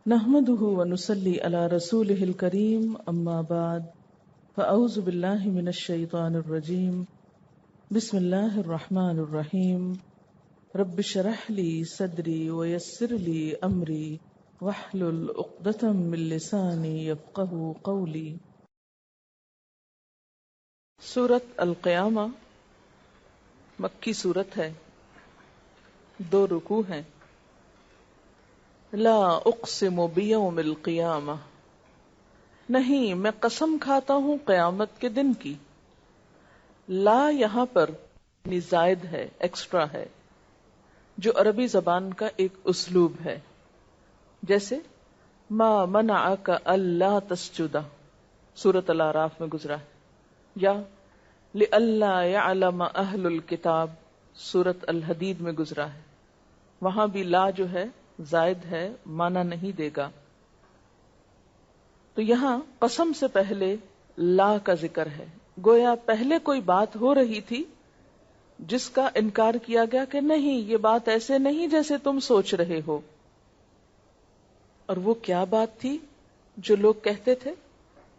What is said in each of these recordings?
نحمده ونصلي على رسوله الكريم اما بعد فاعوذ بالله من الشيطان الرجيم بسم الله الرحمن الرحيم رب اشرح لي صدري ويسر لي امري واحلل عقدة من لساني يفقهوا قولي۔ سورۃ القیامہ مکی سورت ہے، 2 رکوع ہیں۔ لا اقسم بیوم القیامہ، نہیں میں قسم کھاتا ہوں قیامت کے دن کی۔ لا یہاں پر زائد ہے، ایکسٹرا ہے، جو عربی زبان کا ایک اسلوب ہے، جیسے ما منعک الا تسجد سورۃ الاعراف میں گزرا ہے، یا لئلا یعلم اہل الکتاب سورۃ الحدید میں گزرا ہے۔ وہاں بھی لا جو ہے زائد ہے، معنی نہیں دے گا۔ تو یہاں قسم سے پہلے لا کا ذکر ہے، گویا پہلے کوئی بات ہو رہی تھی جس کا انکار کیا گیا کہ نہیں، یہ بات ایسے نہیں جیسے تم سوچ رہے ہو۔ اور وہ کیا بات تھی جو لوگ کہتے تھے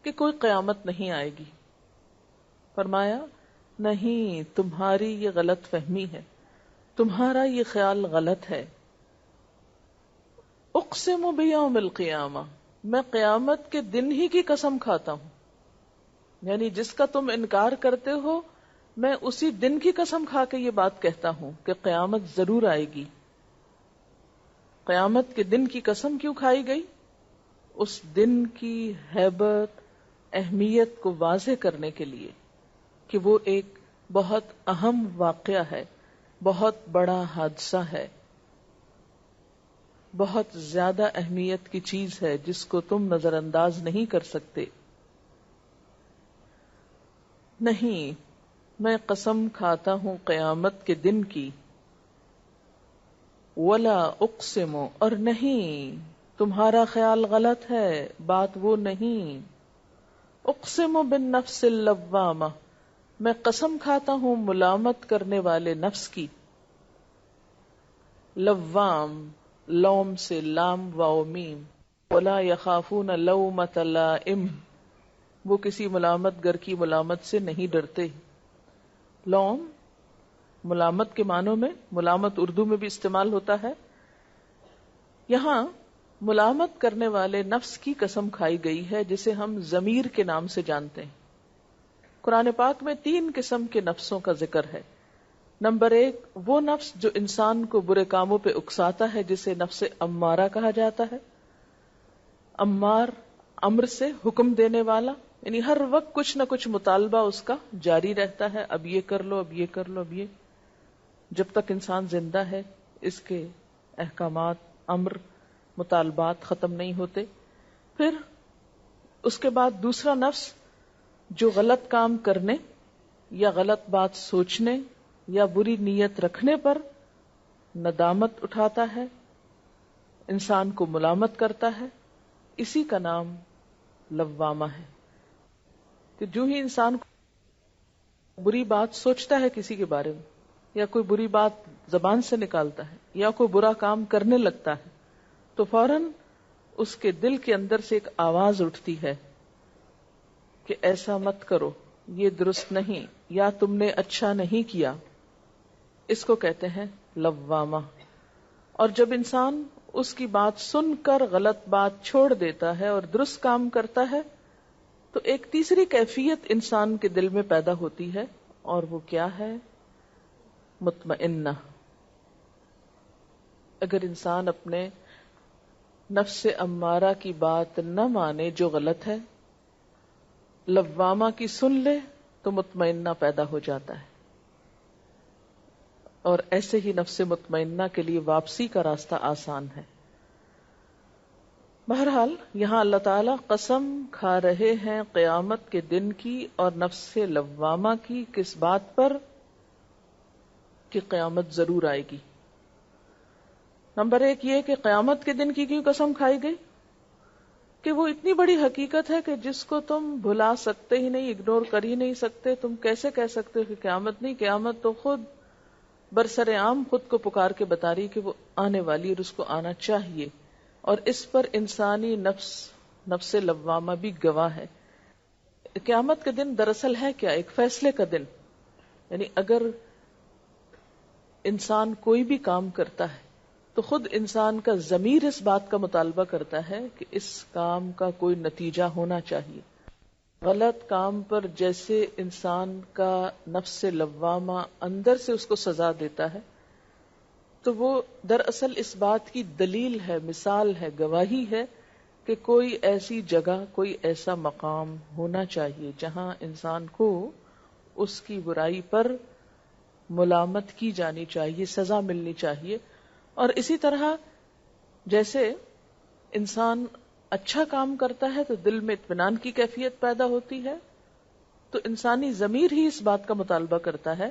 کہ کوئی قیامت نہیں آئے گی؟ فرمایا نہیں، تمہاری یہ غلط فہمی ہے، تمہارا یہ خیال غلط ہے۔ اقسم بیوم القیامہ، میں قیامت کے دن ہی کی قسم کھاتا ہوں، یعنی جس کا تم انکار کرتے ہو میں اسی دن کی قسم کھا کے یہ بات کہتا ہوں کہ قیامت ضرور آئے گی۔ قیامت کے دن کی قسم کیوں کھائی گئی؟ اس دن کی ہیبت، اہمیت کو واضح کرنے کے لیے کہ وہ ایک بہت اہم واقعہ ہے، بہت بڑا حادثہ ہے، بہت زیادہ اہمیت کی چیز ہے جس کو تم نظر انداز نہیں کر سکتے۔ نہیں، میں قسم کھاتا ہوں قیامت کے دن کی۔ ولا اقسم، اور نہیں، تمہارا خیال غلط ہے، بات وہ نہیں۔ اقسم بالنفس اللوامہ، میں قسم کھاتا ہوں ملامت کرنے والے نفس کی۔ لوام، لوم سے لام واو میم، ولا یخافون لومۃ لائم، وہ کسی ملامت گر کی ملامت سے نہیں ڈرتے۔ لوم ملامت کے معنوں میں، ملامت اردو میں بھی استعمال ہوتا ہے، یہاں ملامت کرنے والے نفس کی قسم کھائی گئی ہے جسے ہم ضمیر کے نام سے جانتے ہیں۔ قرآن پاک میں 3 قسم کے نفسوں کا ذکر ہے۔ نمبر 1، وہ نفس جو انسان کو برے کاموں پہ اکساتا ہے جسے نفس امارہ کہا جاتا ہے۔ امار، امر سے حکم دینے والا، یعنی ہر وقت کچھ نہ کچھ مطالبہ اس کا جاری رہتا ہے، اب یہ کر لو، اب یہ کر لو، اب یہ، جب تک انسان زندہ ہے اس کے احکامات، امر، مطالبات ختم نہیں ہوتے۔ پھر اس کے بعد دوسرا نفس جو غلط کام کرنے یا غلط بات سوچنے یا بری نیت رکھنے پر ندامت اٹھاتا ہے، انسان کو ملامت کرتا ہے، اسی کا نام لوامہ ہے۔ کہ جو ہی انسان بری بات سوچتا ہے کسی کے بارے میں، یا کوئی بری بات زبان سے نکالتا ہے، یا کوئی برا کام کرنے لگتا ہے، تو فوراً اس کے دل کے اندر سے ایک آواز اٹھتی ہے کہ ایسا مت کرو، یہ درست نہیں، یا تم نے اچھا نہیں کیا۔ اس کو کہتے ہیں لوامہ۔ اور جب انسان اس کی بات سن کر غلط بات چھوڑ دیتا ہے اور درست کام کرتا ہے تو ایک تیسری کیفیت انسان کے دل میں پیدا ہوتی ہے، اور وہ کیا ہے؟ مطمئنہ۔ اگر انسان اپنے نفس امارہ کی بات نہ مانے جو غلط ہے، لوامہ کی سن لے تو مطمئنہ پیدا ہو جاتا ہے، اور ایسے ہی نفس مطمئنہ کے لیے واپسی کا راستہ آسان ہے۔ بہرحال یہاں اللہ تعالیٰ قسم کھا رہے ہیں قیامت کے دن کی اور نفس لوامہ کی، کس بات پر؟ کہ قیامت ضرور آئے گی۔ نمبر 1 یہ کہ قیامت کے دن کی کیوں قسم کھائی گئی؟ کہ وہ اتنی بڑی حقیقت ہے کہ جس کو تم بھلا سکتے ہی نہیں، اگنور کر ہی نہیں سکتے۔ تم کیسے کہہ سکتے ہو کہ قیامت نہیں؟ قیامت تو خود برسر عام خود کو پکار کے بتا رہی کہ وہ آنے والی اور اس کو آنا چاہیے۔ اور اس پر انسانی نفس لوامہ بھی گواہ ہے. قیامت کا دن دراصل ہے کیا؟ ایک فیصلے کا دن. یعنی اگر انسان کوئی بھی کام کرتا ہے تو خود انسان کا ضمیر اس بات کا مطالبہ کرتا ہے کہ اس کام کا کوئی نتیجہ ہونا چاہیے. غلط کام پر جیسے انسان کا نفس لوامہ اندر سے اس کو سزا دیتا ہے، تو وہ دراصل اس بات کی دلیل ہے، مثال ہے، گواہی ہے کہ کوئی ایسی جگہ، کوئی ایسا مقام ہونا چاہیے جہاں انسان کو اس کی برائی پر ملامت کی جانی چاہیے، سزا ملنی چاہیے. اور اسی طرح جیسے انسان اچھا کام کرتا ہے تو دل میں اطمینان کی کیفیت پیدا ہوتی ہے، تو انسانی ضمیر ہی اس بات کا مطالبہ کرتا ہے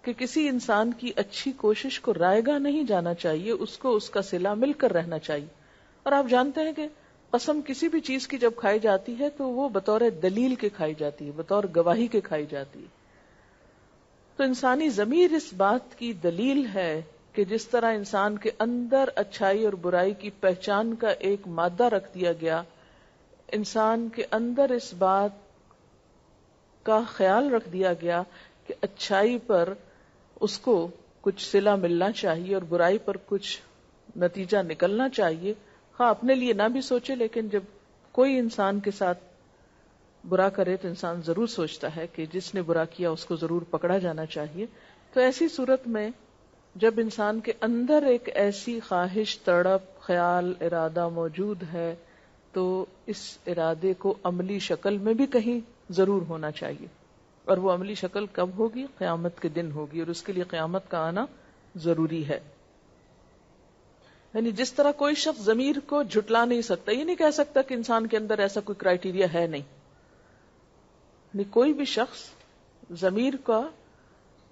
کہ کسی انسان کی اچھی کوشش کو رائے گاہ نہیں جانا چاہیے، اس کو اس کا صلہ مل کر رہنا چاہیے. اور آپ جانتے ہیں کہ قسم کسی بھی چیز کی جب کھائی جاتی ہے تو وہ بطور دلیل کے کھائی جاتی ہے، بطور گواہی کے کھائی جاتی ہے. تو انسانی ضمیر اس بات کی دلیل ہے کہ جس طرح انسان کے اندر اچھائی اور برائی کی پہچان کا ایک مادہ رکھ دیا گیا، انسان کے اندر اس بات کا خیال رکھ دیا گیا کہ اچھائی پر اس کو کچھ صلہ ملنا چاہیے اور برائی پر کچھ نتیجہ نکلنا چاہیے. ہاں اپنے لیے نہ بھی سوچے، لیکن جب کوئی انسان کے ساتھ برا کرے تو انسان ضرور سوچتا ہے کہ جس نے برا کیا اس کو ضرور پکڑا جانا چاہیے. تو ایسی صورت میں جب انسان کے اندر ایک ایسی خواہش، تڑپ، خیال، ارادہ موجود ہے تو اس ارادے کو عملی شکل میں بھی کہیں ضرور ہونا چاہیے. اور وہ عملی شکل کب ہوگی؟ قیامت کے دن ہوگی، اور اس کے لیے قیامت کا آنا ضروری ہے. یعنی جس طرح کوئی شخص ضمیر کو جھٹلا نہیں سکتا، یہ نہیں کہہ سکتا کہ انسان کے اندر ایسا کوئی کرائیٹیریا ہے نہیں. یعنی کوئی بھی شخص ضمیر کا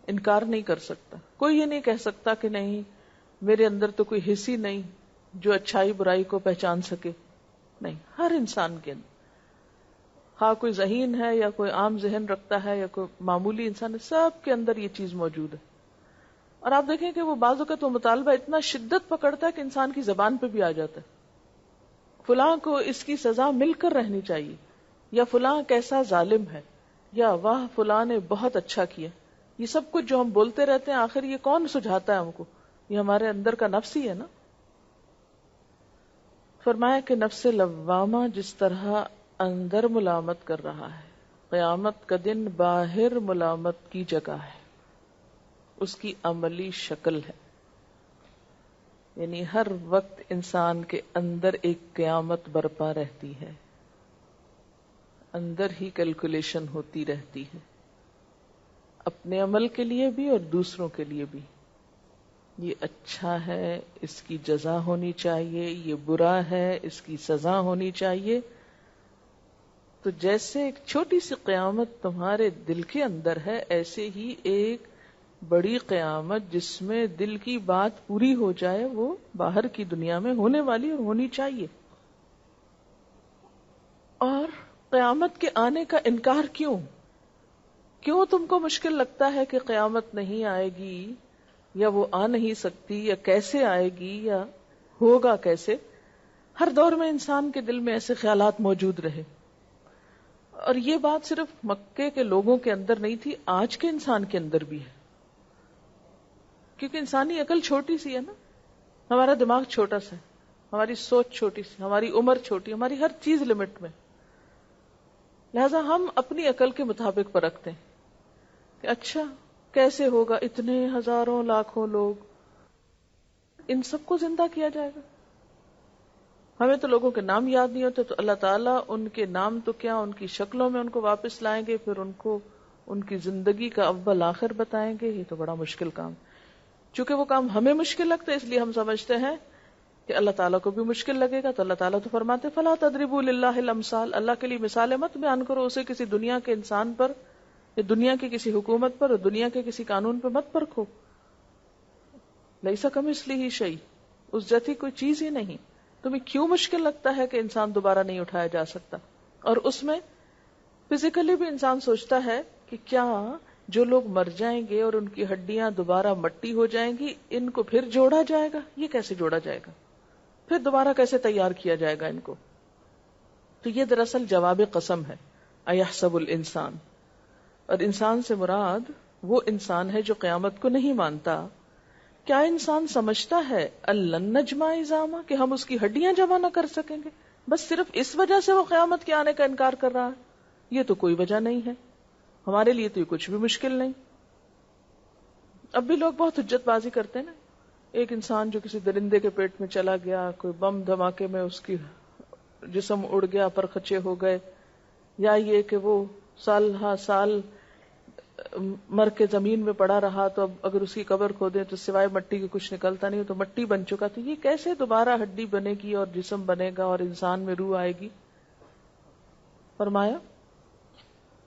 انکار نہیں کر سکتا. کوئی یہ نہیں کہہ سکتا کہ نہیں میرے اندر تو کوئی حص ہی نہیں جو اچھائی برائی کو پہچان سکے. نہیں، ہر انسان کے اندر، ہاں کوئی ذہین ہے یا کوئی عام ذہن رکھتا ہے یا کوئی معمولی انسان ہے، سب کے اندر یہ چیز موجود ہے. اور آپ دیکھیں کہ وہ بعض اوقات وہ مطالبہ اتنا شدت پکڑتا ہے کہ انسان کی زبان پہ بھی آ جاتا ہے. فلاں کو اس کی سزا مل کر رہنی چاہیے، یا فلاں کیسا ظالم ہے، یا واہ فلاں نے بہت اچھا کیا. یہ سب کچھ جو ہم بولتے رہتے ہیں، آخر یہ کون سجھاتا ہے ہم کو؟ یہ ہمارے اندر کا نفس ہی ہے نا. فرمایا کہ نفس لوامہ جس طرح اندر ملامت کر رہا ہے، قیامت کا دن باہر ملامت کی جگہ ہے، اس کی عملی شکل ہے. یعنی ہر وقت انسان کے اندر ایک قیامت برپا رہتی ہے، اندر ہی کیلکولیشن ہوتی رہتی ہے، اپنے عمل کے لیے بھی اور دوسروں کے لیے بھی. یہ اچھا ہے، اس کی جزا ہونی چاہیے، یہ برا ہے، اس کی سزا ہونی چاہیے. تو جیسے ایک چھوٹی سی قیامت تمہارے دل کے اندر ہے، ایسے ہی ایک بڑی قیامت جس میں دل کی بات پوری ہو جائے وہ باہر کی دنیا میں ہونے والی اور ہونی چاہیے. اور قیامت کے آنے کا انکار کیوں تم کو مشکل لگتا ہے کہ قیامت نہیں آئے گی یا وہ آ نہیں سکتی یا کیسے آئے گی یا ہوگا کیسے؟ ہر دور میں انسان کے دل میں ایسے خیالات موجود رہے، اور یہ بات صرف مکے کے لوگوں کے اندر نہیں تھی، آج کے انسان کے اندر بھی ہے. کیونکہ انسانی عقل چھوٹی سی ہے نا، ہمارا دماغ چھوٹا سا ہے، ہماری سوچ چھوٹی سی، ہماری عمر چھوٹی، ہماری ہر چیز لمٹ میں. لہذا ہم اپنی عقل کے مطابق پرکھتے ہیں کہ اچھا کیسے ہوگا، اتنے ہزاروں لاکھوں لوگ، ان سب کو زندہ کیا جائے گا. ہمیں تو لوگوں کے نام یاد نہیں ہوتے، تو اللہ تعالیٰ ان کے نام تو کیا ان کی شکلوں میں ان کو واپس لائیں گے، پھر ان کو ان کی زندگی کا اول آخر بتائیں گے. یہ تو بڑا مشکل کام. چونکہ وہ کام ہمیں مشکل لگتا ہے اس لیے ہم سمجھتے ہیں کہ اللہ تعالیٰ کو بھی مشکل لگے گا. تو اللہ تعالیٰ تو فرماتے فلا تضربوا للہ الامثال، اللہ کے لیے مثالیں مت بیان کرو، اسے کسی دنیا کے انسان پر یا دنیا کی کسی حکومت پر اور دنیا کے کسی قانون پر مت پرکھو. لیس کمثلہ شیء، اس جیسی کوئی چیز ہی نہیں. تمہیں کیوں مشکل لگتا ہے کہ انسان دوبارہ نہیں اٹھایا جا سکتا؟ اور اس میں فزیکلی بھی انسان سوچتا ہے کہ کیا جو لوگ مر جائیں گے اور ان کی ہڈیاں دوبارہ مٹی ہو جائیں گی، ان کو پھر جوڑا جائے گا؟ یہ کیسے جوڑا جائے گا؟ پھر دوبارہ کیسے تیار کیا جائے گا ان کو؟ تو یہ دراصل جواب قسم ہے، ایحسب الانسان. اور انسان سے مراد وہ انسان ہے جو قیامت کو نہیں مانتا. کیا انسان سمجھتا ہے الن نجمع عظاما، کہ ہم اس کی ہڈیاں جمع نہ کر سکیں گے؟ بس صرف اس وجہ سے وہ قیامت کے آنے کا انکار کر رہا ہے. یہ تو کوئی وجہ نہیں ہے، ہمارے لیے تو یہ کچھ بھی مشکل نہیں. اب بھی لوگ بہت حجت بازی کرتے ہیں نا. ایک انسان جو کسی درندے کے پیٹ میں چلا گیا، کوئی بم دھماکے میں اس کی جسم اڑ گیا، پر خچے ہو گئے، یا یہ کہ وہ سال ہا سال مر کے زمین میں پڑا رہا، تو اب اگر اس کی قبر کھودیں تو سوائے مٹی کے کچھ نکلتا نہیں، تو مٹی بن چکا. تو یہ کیسے دوبارہ ہڈی بنے گی اور جسم بنے گا اور انسان میں روح آئے گی؟ فرمایا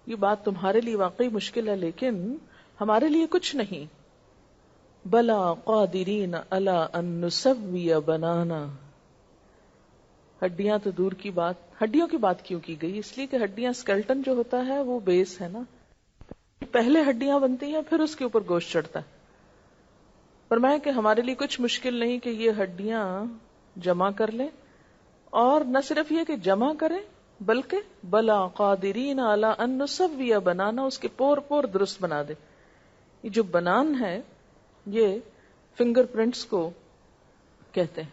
یہ بات تمہارے لیے واقعی مشکل ہے، لیکن ہمارے لیے کچھ نہیں. بلا قادرین علی ان نسوی بنانا. ہڈیاں تو دور کی بات، ہڈیوں کی بات کیوں کی گئی؟ اس لیے کہ ہڈیاں اسکیلٹن جو ہوتا ہے وہ بیس ہے نا، پہلے ہڈیاں بنتی ہیں پھر اس کے اوپر گوشت چڑھتا ہے. فرمایا کہ ہمارے لیے کچھ مشکل نہیں کہ یہ ہڈیاں جمع کر لیں، اور نہ صرف یہ کہ جمع کریں بلکہ بلا قادرین علی ان نسوی بنانا، اس کے پور پور درست بنا دے. یہ جو بنان ہے یہ فنگر پرنٹس کو کہتے ہیں.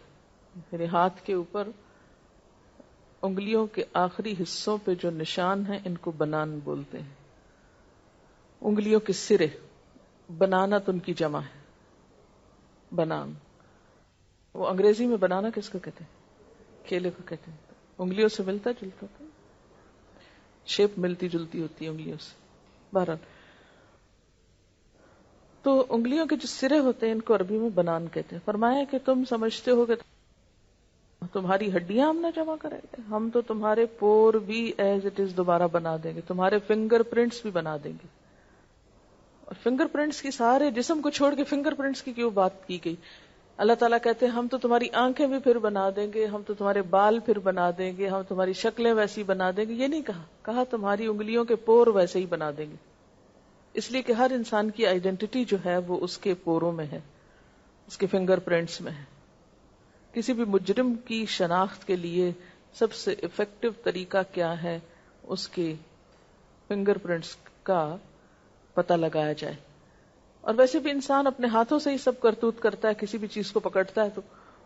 میرے ہاتھ کے اوپر انگلیوں کے آخری حصوں پہ جو نشان ہیں ان کو بنان بولتے ہیں. انگلیوں کے سرے، بنانا تو ان کی جمع ہے، بنان. وہ انگریزی میں بنانا کس کو کہتے ہیں؟ کیلے کو کہتے ہیں. انگلیوں سے ملتا جلتا تھا، شیپ ملتی جلتی ہوتی ہے انگلیوں سے. بہرحال تو انگلیوں کے جو سرے ہوتے ہیں ان کو عربی میں بنان کہتے ہیں. فرمایا کہ تم سمجھتے ہو کہ تمہاری ہڈیاں ہم نہ جمع کریں گے، ہم تو تمہارے پور بھی ایز اٹ از دوبارہ بنا دیں گے، تمہارے فنگر پرنٹس بھی بنا دیں گے. اور فنگر پرنٹس کی سارے جسم کو چھوڑ کے فنگر پرنٹس کی کیوں بات کی گئی؟ اللہ تعالیٰ کہتے ہیں ہم تو تمہاری آنکھیں بھی پھر بنا دیں گے، ہم تو تمہارے بال پھر بنا دیں گے، ہم تمہاری شکلیں ویسی بنا دیں گے. یہ نہیں کہا تمہاری انگلیوں کے پور ویسے ہی بنا دیں گے. اس لیے کہ ہر انسان کی آئیڈینٹی جو ہے وہ اس کے پوروں میں ہے، اس کے فنگر پرنٹس میں ہے. کسی بھی مجرم کی شناخت کے لیے سب سے افیکٹو طریقہ کیا ہے؟ اس کے فنگر پرنٹس کا پتہ لگایا جائے. اور ویسے بھی انسان اپنے ہاتھوں سے ہی سب کرتوت کرتا ہے، کسی بھی چیز کو پکڑتا ہے تو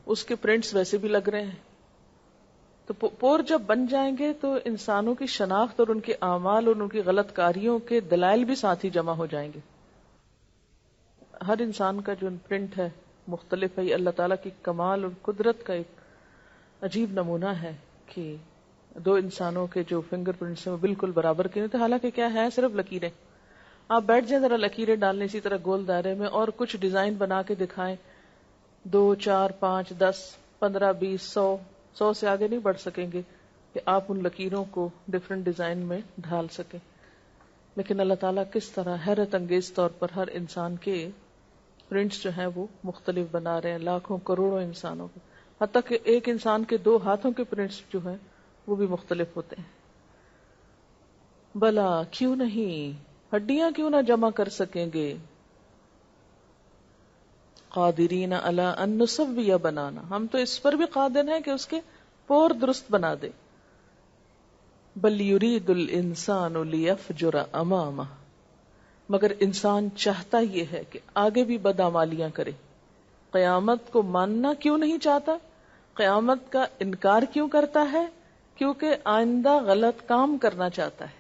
اس کے پرنٹس ویسے بھی لگ رہے ہیں. تو پور جب بن جائیں گے تو انسانوں کی شناخت اور ان کے اعمال اور ان کی غلط کاریوں کے دلائل بھی ساتھ ہی جمع ہو جائیں گے. ہر انسان کا جو پرنٹ ہے مختلف ہے. یہ اللہ تعالیٰ کی کمال اور قدرت کا ایک عجیب نمونہ ہے کہ دو انسانوں کے جو فنگر پرنٹس ہیں وہ بالکل برابر کے نہیں تھے، حالانکہ کیا ہے صرف لکیریں. آپ بیٹھ جائیں ذرا لکیریں ڈالنے اسی طرح گول دائرے میں اور کچھ ڈیزائن بنا کے دکھائیں، 2 4 5 10 15 20 100 سے آگے نہیں بڑھ سکیں گے کہ آپ ان لکیروں کو ڈفرینٹ ڈیزائن میں ڈھال سکیں. لیکن اللہ تعالیٰ کس طرح حیرت انگیز طور پر ہر انسان کے پرنٹس جو ہیں وہ مختلف بنا رہے ہیں، لاکھوں کروڑوں انسانوں کے، حتیٰ کہ ایک انسان کے 2 ہاتھوں کے پرنٹس جو ہیں وہ بھی مختلف ہوتے ہیں. بلا کیوں نہیں، ہڈیاں کیوں نہ جمع کر سکیں گے؟ قادرین علی ان نسوی بنانا، ہم تو اس پر بھی قادر ہیں کہ اس کے پور درست بنا دے. بل یرید الانسان لیفجر امامہ، مگر انسان چاہتا یہ ہے کہ آگے بھی بدعمالیاں کرے. قیامت کو ماننا کیوں نہیں چاہتا؟ قیامت کا انکار کیوں کرتا ہے؟ کیونکہ آئندہ غلط کام کرنا چاہتا ہے.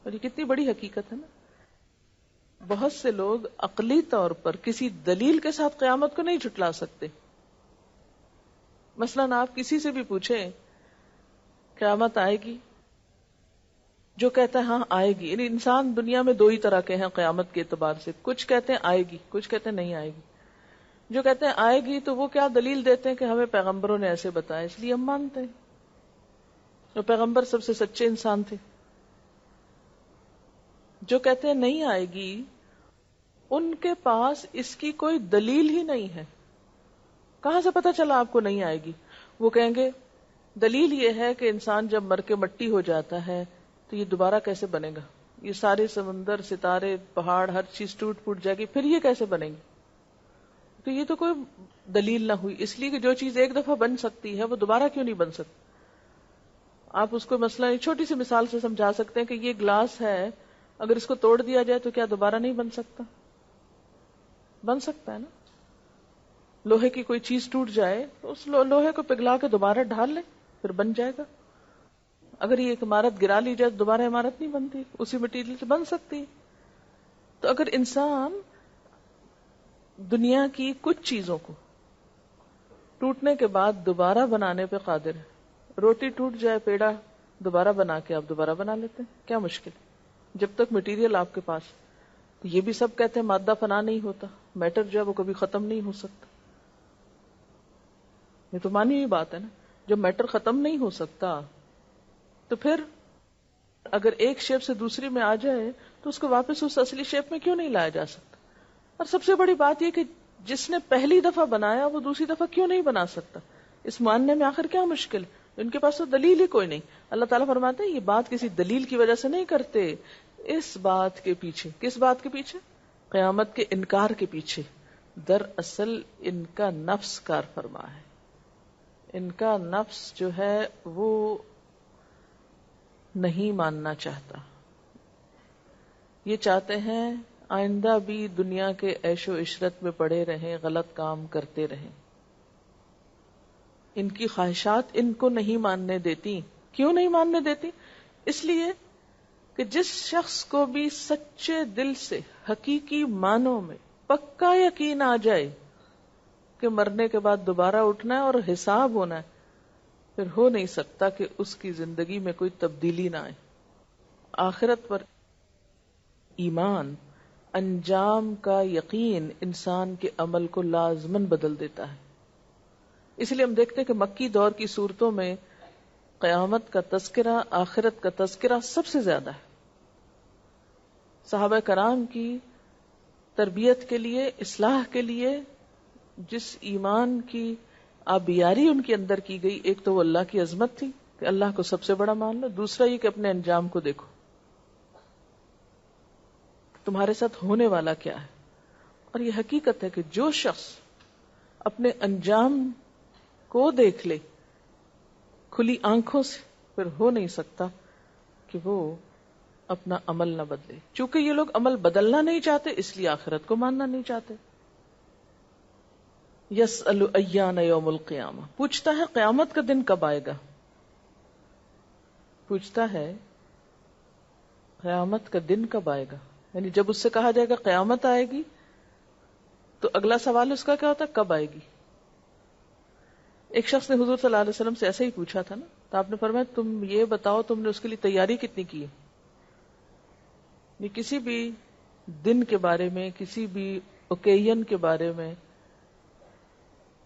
اور یہ کتنی بڑی حقیقت ہے نا. بہت سے لوگ عقلی طور پر کسی دلیل کے ساتھ قیامت کو نہیں جھٹلا سکتے. مثلاً آپ کسی سے بھی پوچھیں قیامت آئے گی، جو کہتا ہے ہاں آئے گی. یعنی انسان دنیا میں 2 ہی طرح کے ہیں قیامت کے اعتبار سے، کچھ کہتے ہیں آئے گی، کچھ کہتے ہیں نہیں آئے گی. جو کہتے ہیں آئے گی تو وہ کیا دلیل دیتے ہیں کہ ہمیں پیغمبروں نے ایسے بتایا اس لیے ہم مانتے ہیں. اور پیغمبر سب سے سچے انسان تھے. جو کہتے ہیں نہیں آئے گی ان کے پاس اس کی کوئی دلیل ہی نہیں ہے. کہاں سے پتا چلا آپ کو نہیں آئے گی؟ وہ کہیں گے دلیل یہ ہے کہ انسان جب مر کے مٹی ہو جاتا ہے تو یہ دوبارہ کیسے بنے گا؟ یہ سارے سمندر، ستارے، پہاڑ، ہر چیز ٹوٹ پھوٹ جائے گی، پھر یہ کیسے بنے گی؟ تو یہ تو کوئی دلیل نہ ہوئی، اس لیے کہ جو چیز ایک دفعہ بن سکتی ہے وہ دوبارہ کیوں نہیں بن سکتی. آپ اس کو مثلا ایک چھوٹی سی مثال سے سمجھا سکتے ہیں کہ یہ گلاس ہے، اگر اس کو توڑ دیا جائے تو کیا دوبارہ نہیں بن سکتا؟ بن سکتا ہے نا. لوہے کی کوئی چیز ٹوٹ جائے تو اس لوہے کو پگھلا کے دوبارہ ڈھال لیں، پھر بن جائے گا. اگر یہ ایک عمارت گرا لی جائے تو دوبارہ عمارت نہیں بنتی، اسی مٹیریل سے بن سکتی. تو اگر انسان دنیا کی کچھ چیزوں کو ٹوٹنے کے بعد دوبارہ بنانے پہ قادر ہے، روٹی ٹوٹ جائے، پیڑا دوبارہ بنا کے آپ دوبارہ بنا لیتے ہیں، کیا مشکل ہے جب تک مٹیریل آپ کے پاس. تو یہ بھی سب کہتے ہیں مادہ فنا نہیں ہوتا، میٹر جو ہے وہ کبھی ختم نہیں ہو سکتا. یہ تو مانی ہوئی بات ہے نا. جب میٹر ختم نہیں ہو سکتا تو پھر اگر ایک شیپ سے دوسری میں آ جائے تو اس کو واپس اس اصلی شیپ میں کیوں نہیں لایا جا سکتا؟ اور سب سے بڑی بات یہ کہ جس نے پہلی دفعہ بنایا وہ دوسری دفعہ کیوں نہیں بنا سکتا؟ اس ماننے میں آخر کیا مشکل؟ ان کے پاس تو دلیل ہی کوئی نہیں. اللہ تعالیٰ فرماتے ہیں یہ بات کسی دلیل کی وجہ سے نہیں کرتے، اس بات کے پیچھے. کس بات کے پیچھے؟ قیامت کے انکار کے پیچھے. دراصل ان کا نفس کار فرما ہے. ان کا نفس جو ہے وہ نہیں ماننا چاہتا. یہ چاہتے ہیں آئندہ بھی دنیا کے عیش و عشرت میں پڑے رہیں، غلط کام کرتے رہیں. ان کی خواہشات ان کو نہیں ماننے دیتی. کیوں نہیں ماننے دیتی؟ اس لیے کہ جس شخص کو بھی سچے دل سے حقیقی معنوں میں پکا یقین آ جائے کہ مرنے کے بعد دوبارہ اٹھنا ہے اور حساب ہونا ہے، پھر ہو نہیں سکتا کہ اس کی زندگی میں کوئی تبدیلی نہ آئے. آخرت پر ایمان، انجام کا یقین انسان کے عمل کو لازماً بدل دیتا ہے. اس لیے ہم دیکھتے ہیں کہ مکی دور کی صورتوں میں قیامت کا تذکرہ، آخرت کا تذکرہ سب سے زیادہ ہے. صحابہ کرام کی تربیت کے لیے، اصلاح کے لیے جس ایمان کی آبیاری ان کے اندر کی گئی، ایک تو وہ اللہ کی عظمت تھی کہ اللہ کو سب سے بڑا مان لو، دوسرا یہ کہ اپنے انجام کو دیکھو، تمہارے ساتھ ہونے والا کیا ہے. اور یہ حقیقت ہے کہ جو شخص اپنے انجام کو دیکھ لے کھلی آنکھوں سے، پھر ہو نہیں سکتا کہ وہ اپنا عمل نہ بدلے. چونکہ یہ لوگ عمل بدلنا نہیں چاہتے اس لیے آخرت کو ماننا نہیں چاہتے. یسأل ایان یوم القیامہ، پوچھتا ہے قیامت کا دن کب آئے گا. پوچھتا ہے قیامت کا دن کب آئے گا، یعنی جب اس سے کہا جائے گا قیامت آئے گی تو اگلا سوال اس کا کیا ہوتا ہے؟ کب آئے گی. ایک شخص نے حضور صلی اللہ علیہ وسلم سے ایسے ہی پوچھا تھا نا، تو آپ نے فرمایا تم یہ بتاؤ تم نے اس کے لیے تیاری کتنی کی ہے. یہ کسی بھی دن کے بارے میں، کسی بھی اوکیزن کے بارے میں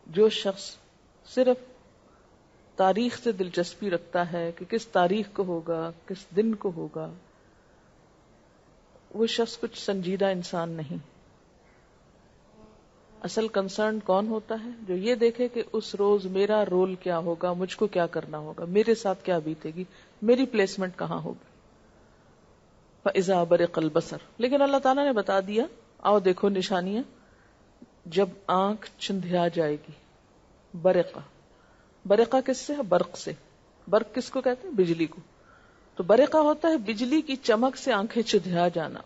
جو شخص صرف تاریخ سے دلچسپی رکھتا ہے کہ کس تاریخ کو ہوگا، کس دن کو ہوگا، وہ شخص کچھ سنجیدہ انسان نہیں. اصل کنسرن کون ہوتا ہے؟ جو یہ دیکھے کہ اس روز میرا رول کیا ہوگا، مجھ کو کیا کرنا ہوگا، میرے ساتھ کیا بیتے گی، میری پلیسمنٹ کہاں ہوگی. فَإِذَا بَرِقَ الْبَصَرُ، لیکن اللہ تعالیٰ نے بتا دیا آؤ دیکھو نشانیاں. جب آنکھ چندھیا جائے گی. برقہ، برقہ کس سے ہے؟ برق سے. برق کس کو کہتے ہیں؟ بجلی کو. تو برقہ ہوتا ہے بجلی کی چمک سے آنکھیں چندھیا جانا.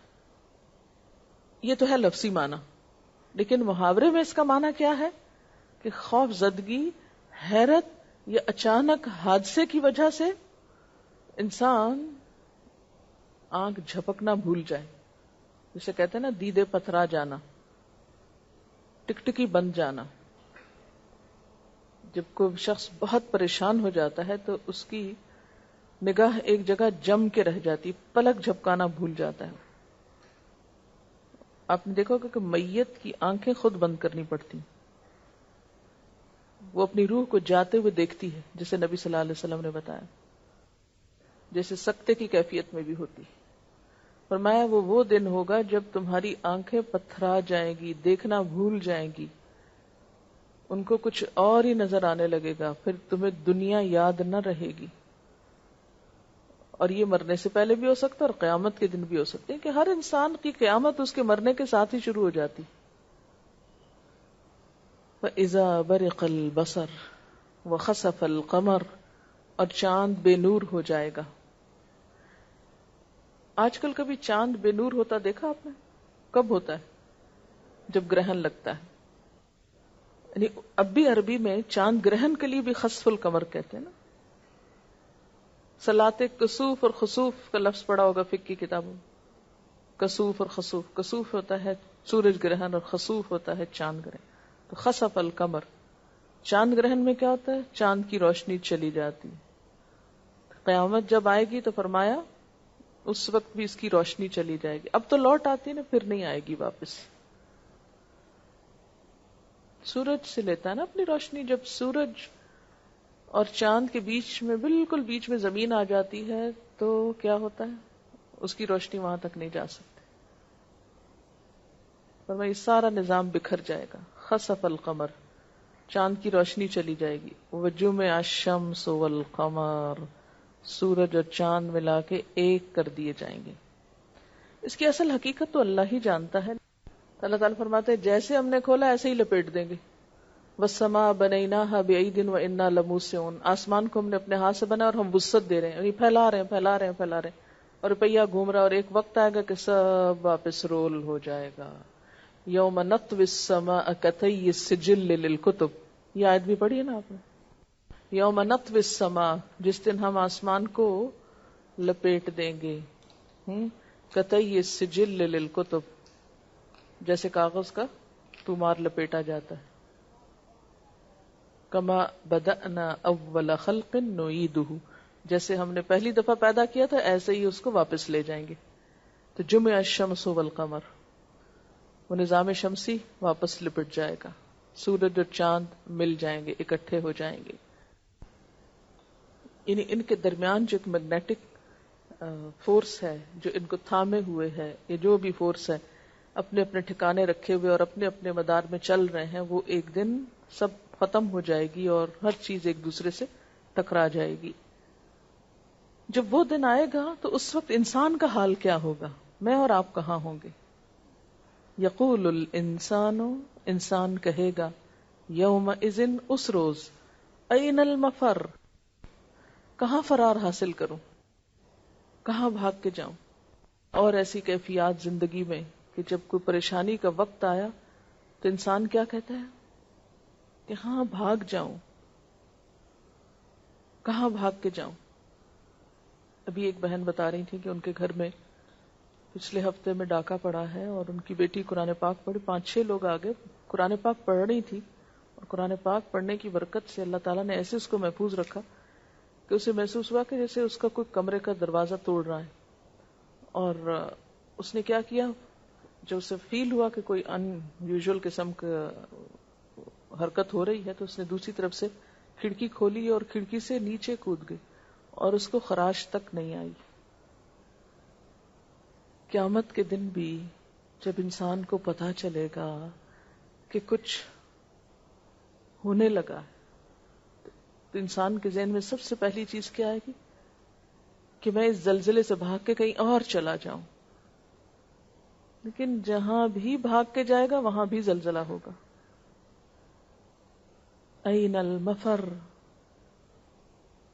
یہ تو ہے لفظی معنی، لیکن محاورے میں اس کا معنی کیا ہے؟ کہ خوف زدگی، حیرت یا اچانک حادثے کی وجہ سے انسان آنکھ جھپکنا بھول جائے، جسے کہتے ہیں نا دیدے پتھرا جانا، ٹکٹکی بند جانا. جب کوئی شخص بہت پریشان ہو جاتا ہے تو اس کی نگاہ ایک جگہ جم کے رہ جاتی، پلک جھپکانا بھول جاتا ہے. آپ نے دیکھا کہ میت کی آنکھیں خود بند کرنی پڑتی، وہ اپنی روح کو جاتے ہوئے دیکھتی ہے، جسے نبی صلی اللہ علیہ وسلم نے بتایا، جیسے سکتے کی کیفیت میں بھی ہوتی. فرمایا وہ دن ہوگا جب تمہاری آنکھیں پتھرا جائیں گی، دیکھنا بھول جائیں گی، ان کو کچھ اور ہی نظر آنے لگے گا، پھر تمہیں دنیا یاد نہ رہے گی. اور یہ مرنے سے پہلے بھی ہو سکتا ہے اور قیامت کے دن بھی ہو سکتے ہیں کہ ہر انسان کی قیامت اس کے مرنے کے ساتھ ہی شروع ہو جاتی. فَإِذَا بَرِقَ الْبَصَرُ وَخَسَفَ الْقَمَرُ، اور چاند بے نور ہو جائے گا. آج کل کبھی چاند بے نور ہوتا دیکھا آپ نے؟ کب ہوتا ہے؟ جب گرہن لگتا ہے. یعنی اب بھی عربی میں چاند گرہن کے لیے بھی خسف القمر کہتے ہیں نا. صلاۃ کسوف اور خسوف کا لفظ پڑا ہوگا فقہ کی کتابوں میں. کسوف اور خسوف، کسوف ہوتا ہے سورج گرہن اور خسوف ہوتا ہے چاند گرہن. تو خسف القمر، چاند گرہن میں کیا ہوتا ہے؟ چاند کی روشنی چلی جاتی. قیامت جب آئے گی تو فرمایا اس وقت بھی اس کی روشنی چلی جائے گی. اب تو لوٹ آتی ہے نا، پھر نہیں آئے گی واپس. سورج سے لیتا ہے نا اپنی روشنی. جب سورج اور چاند کے بیچ میں، بالکل بیچ میں زمین آ جاتی ہے تو کیا ہوتا ہے؟ اس کی روشنی وہاں تک نہیں جا سکتی. فرمایا یہ سارا نظام بکھر جائے گا. خسف القمر، چاند کی روشنی چلی جائے گی. وجمع الشمس والقمر، سورج اور چاند ملا کے ایک کر دیے جائیں گے. اس کی اصل حقیقت تو اللہ ہی جانتا ہے. اللہ تعالیٰ فرماتے ہیں جیسے ہم نے کھولا ایسے ہی لپیٹ دیں گے. والسماء بنیناہا بعید وانا لموسعون، آسمان کو ہم نے اپنے ہاتھ سے بنا اور ہم وسعت دے رہے ہیں، یعنی پھیلا رہے ہیں اور روپیہ گھوم رہا ہے. اور ایک وقت آئے گا کہ سب واپس رول ہو جائے گا. یوم نطوی السماء کطی السجل للکتب، یہ آیت بھی پڑھی ہے نا آپ نے. یوم نطوی السماء، جس دن ہم آسمان کو لپیٹ دیں گے. کطی السجل للکتب، جیسے کاغذ کا تومار لپیٹا جاتا ہے. کما بدأنا اول خلق نعیدہ، جیسے ہم نے پہلی دفعہ پیدا کیا تھا ایسے ہی اس کو واپس لے جائیں گے. تو جمع الشمس والقمر، وہ نظام شمسی واپس لپٹ جائے گا. سورج اور چاند مل جائیں گے، اکٹھے ہو جائیں گے. یعنی ان کے درمیان جو ایک میگنیٹک فورس ہے جو ان کو تھامے ہوئے ہے، یہ جو بھی فورس ہے اپنے اپنے ٹھکانے رکھے ہوئے اور اپنے اپنے مدار میں چل رہے ہیں، وہ ایک دن سب ختم ہو جائے گی اور ہر چیز ایک دوسرے سے ٹکرا جائے گی. جب وہ دن آئے گا تو اس وقت انسان کا حال کیا ہوگا؟ میں اور آپ کہاں ہوں گے؟ یقول الانسان، انسان کہے گا یومئذ، اس روز، این المفر، کہاں فرار حاصل کروں، کہاں بھاگ کے جاؤں. اور ایسی کیفیات زندگی میں کہ جب کوئی پریشانی کا وقت آیا تو انسان کیا کہتا ہے کہ ہاں بھاگ جاؤں، کہاں بھاگ کے جاؤں. ابھی ایک بہن بتا رہی تھی کہ ان کے گھر میں پچھلے ہفتے میں ڈاکہ پڑا ہے اور ان کی بیٹی قرآن پاک پڑھی. 5-6 لوگ آگے قرآن پاک پڑھ رہی تھی اور قرآن پاک پڑھنے کی برکت سے اللہ تعالیٰ نے ایسے اس کو محفوظ رکھا کہ اسے محسوس ہوا کہ جیسے اس کا کوئی کمرے کا دروازہ توڑ رہا ہے. اور اس نے کیا کیا، جب اسے فیل ہوا کہ کوئی ان یوزول قسم کا حرکت ہو رہی ہے تو اس نے دوسری طرف سے کھڑکی کھولی اور کھڑکی سے نیچے کود گئی اور اس کو خراش تک نہیں آئی. قیامت کے دن بھی جب انسان کو پتا چلے گا کہ کچھ ہونے لگا تو انسان کے ذہن میں سب سے پہلی چیز کیا آئے گی کہ میں اس زلزلے سے بھاگ کے کہیں اور چلا جاؤں. لیکن جہاں بھی بھاگ کے جائے گا وہاں بھی زلزلہ ہوگا. این المفر،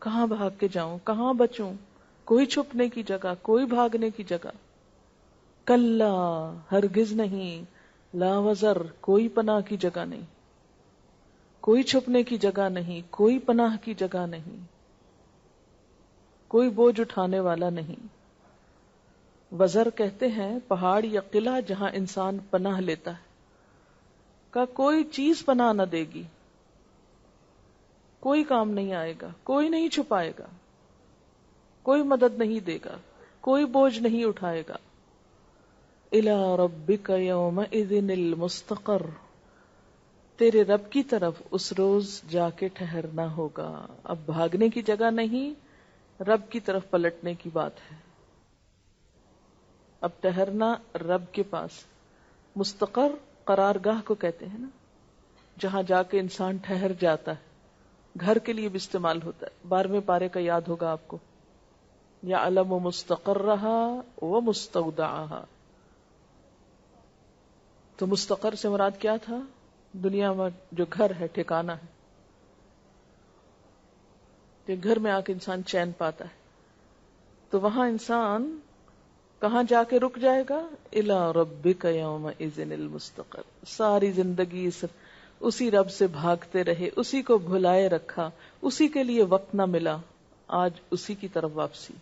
کہاں بھاگ کے جاؤں، کہاں بچوں، کوئی چھپنے کی جگہ، کوئی بھاگنے کی جگہ. کلا، ہرگز نہیں، لا وزر، کوئی پناہ کی جگہ نہیں، کوئی چھپنے کی جگہ نہیں، کوئی پناہ کی جگہ نہیں، کوئی بوجھ اٹھانے والا نہیں. وزر کہتے ہیں پہاڑ یا قلعہ جہاں انسان پناہ لیتا ہے. کا کوئی چیز پناہ نہ دے گی، کوئی کام نہیں آئے گا، کوئی نہیں چھپائے گا، کوئی مدد نہیں دے گا، کوئی بوجھ نہیں اٹھائے گا. الی ربک یومئذ المستقر، تیرے رب کی طرف اس روز جا کے ٹھہرنا ہوگا. اب بھاگنے کی جگہ نہیں، رب کی طرف پلٹنے کی بات ہے. اب ٹھہرنا رب کے پاس. مستقر قرارگاہ کو کہتے ہیں نا، جہاں جا کے انسان ٹھہر جاتا ہے. گھر کے لیے بھی استعمال ہوتا ہے. 12ویں پارے کا یاد ہوگا آپ کو، یعلم مستقرها ومستودعها. تو مستقر سے مراد کیا تھا؟ دنیا میں جو گھر ہے ٹھکانہ ہے کہ گھر میں آ کے انسان چین پاتا ہے، تو وہاں انسان کہاں جا کے رک جائے گا؟ الی ربک یومئذ المستقر. ساری زندگی اسی رب سے بھاگتے رہے، اسی کو بھلائے رکھا، اسی کے لیے وقت نہ ملا، آج اسی کی طرف واپسی.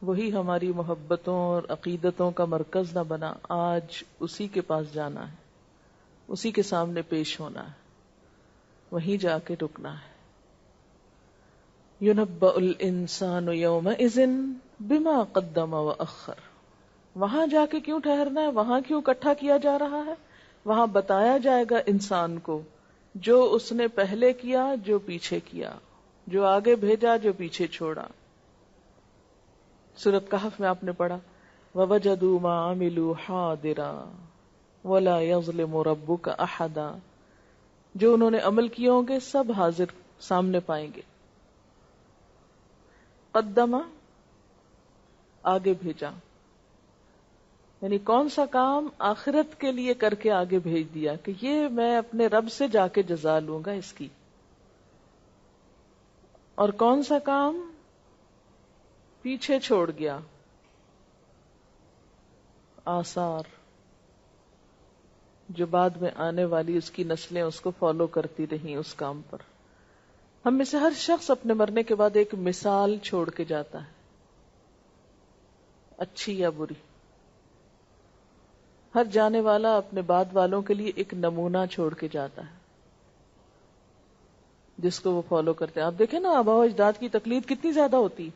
وہی ہماری محبتوں اور عقیدتوں کا مرکز نہ بنا، آج اسی کے پاس جانا ہے، اسی کے سامنے پیش ہونا ہے، وہیں جا کے رکنا ہے. يُنَبَّأُ الْإِنسَانُ يَوْمَئِذٍ بِمَا قَدَّمَ وَأَخَّرَ. وہاں جا کے کیوں ٹھہرنا ہے، وہاں کیوں اکٹھا کیا جا رہا ہے؟ وہاں بتایا جائے گا انسان کو جو اس نے پہلے کیا، جو پیچھے کیا، جو آگے بھیجا، جو پیچھے چھوڑا. سورۃ کہف میں آپ نے پڑھا وَوَجَدُوا مَا عَمِلُوا حَاضِرًا وَلَا يَظْلِمُ رَبُّكَ أَحَدًا. جو انہوں نے عمل کیے ہوں گے سب حاضر سامنے پائیں گے. قدمہ آگے بھیجا، یعنی کون سا کام آخرت کے لیے کر کے آگے بھیج دیا کہ یہ میں اپنے رب سے جا کے جزا لوں گا اس کی، اور کون سا کام پیچھے چھوڑ گیا. آثار جو بعد میں آنے والی اس کی نسلیں اس کو فالو کرتی رہیں اس کام پر. ہم میں سے ہر شخص اپنے مرنے کے بعد ایک مثال چھوڑ کے جاتا ہے، اچھی یا بری. ہر جانے والا اپنے بعد والوں کے لیے ایک نمونہ چھوڑ کے جاتا ہے جس کو وہ فالو کرتے ہیں. آپ دیکھیں نا آباء و اجداد کی تقلید کتنی زیادہ ہوتی.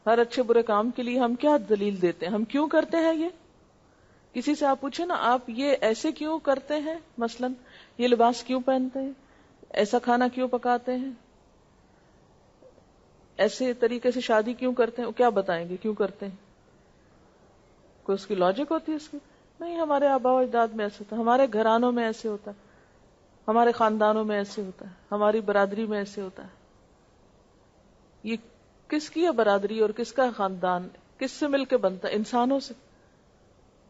ہر اچھے برے کام کے لیے ہم کیا دلیل دیتے ہیں، ہم کیوں کرتے ہیں یہ. کسی سے آپ پوچھیں نا آپ یہ ایسے کیوں کرتے ہیں، مثلا یہ لباس کیوں پہنتے ہیں، ایسا کھانا کیوں پکاتے ہیں، ایسے طریقے سے شادی کیوں کرتے ہیں، وہ کیا بتائیں گے کیوں کرتے ہیں. کوئی اس کی لاجک ہوتی ہے اس کی؟ نہیں. ہمارے آباء و اجداد میں ایسے ہوتا ہے، ہمارے گھرانوں میں ایسے ہوتا ہے، ہمارے خاندانوں میں ایسے ہوتا ہے، ہماری برادری میں ایسے ہوتا ہے. یہ کس کی ہے برادری اور کس کا خاندان، کس سے مل کے بنتا ہے؟ انسانوں سے.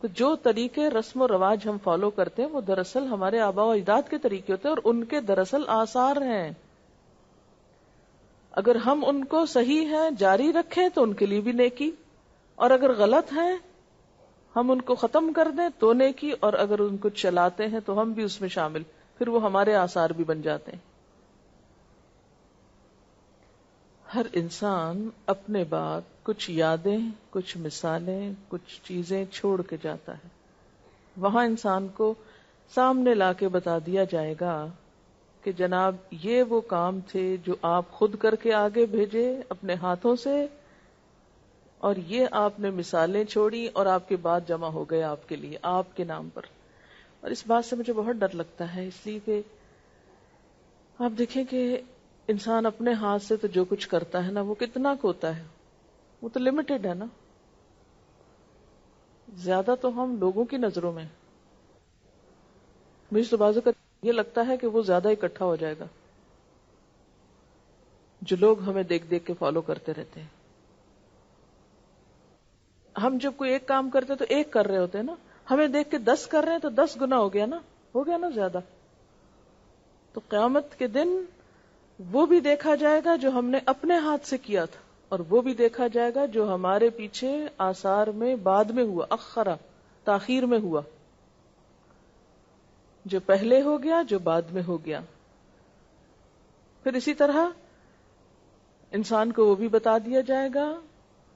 تو جو طریقے رسم و رواج ہم فالو کرتے ہیں وہ دراصل ہمارے آباء و اجداد کے طریقے ہوتے ہیں اور ان کے دراصل آثار ہیں. اگر ہم ان کو صحیح ہیں جاری رکھیں تو ان کے لیے بھی نیکی، اور اگر غلط ہیں ہم ان کو ختم کر دیں تو نیکی، اور اگر ان کو چلاتے ہیں تو ہم بھی اس میں شامل، پھر وہ ہمارے آثار بھی بن جاتے ہیں. ہر انسان اپنے بعد کچھ یادیں، کچھ مثالیں، کچھ چیزیں چھوڑ کے جاتا ہے. وہاں انسان کو سامنے لا کے بتا دیا جائے گا کہ جناب یہ وہ کام تھے جو آپ خود کر کے آگے بھیجے اپنے ہاتھوں سے، اور یہ آپ نے مثالیں چھوڑی اور آپ کے بعد جمع ہو گئے آپ کے لیے، آپ کے نام پر. اور اس بات سے مجھے بہت ڈر لگتا ہے، اس لیے کہ آپ دیکھیں کہ انسان اپنے ہاتھ سے تو جو کچھ کرتا ہے نا وہ کتنا ہوتا ہے، وہ تو لمیٹڈ ہے نا. زیادہ تو ہم لوگوں کی نظروں میں، مجھے تو بازو کا یہ لگتا ہے کہ وہ زیادہ اکٹھا ہو جائے گا جو لوگ ہمیں دیکھ دیکھ کے فالو کرتے رہتے ہیں. ہم جب کوئی ایک کام کرتے تو ایک کر رہے ہوتے ہیں نا، ہمیں دیکھ کے 10 کر رہے ہیں تو 10 گنا ہو گیا نا زیادہ. تو قیامت کے دن وہ بھی دیکھا جائے گا جو ہم نے اپنے ہاتھ سے کیا تھا، اور وہ بھی دیکھا جائے گا جو ہمارے پیچھے آثار میں بعد میں ہوا، اخرا تاخیر میں ہوا، جو پہلے ہو گیا جو بعد میں ہو گیا. پھر اسی طرح انسان کو وہ بھی بتا دیا جائے گا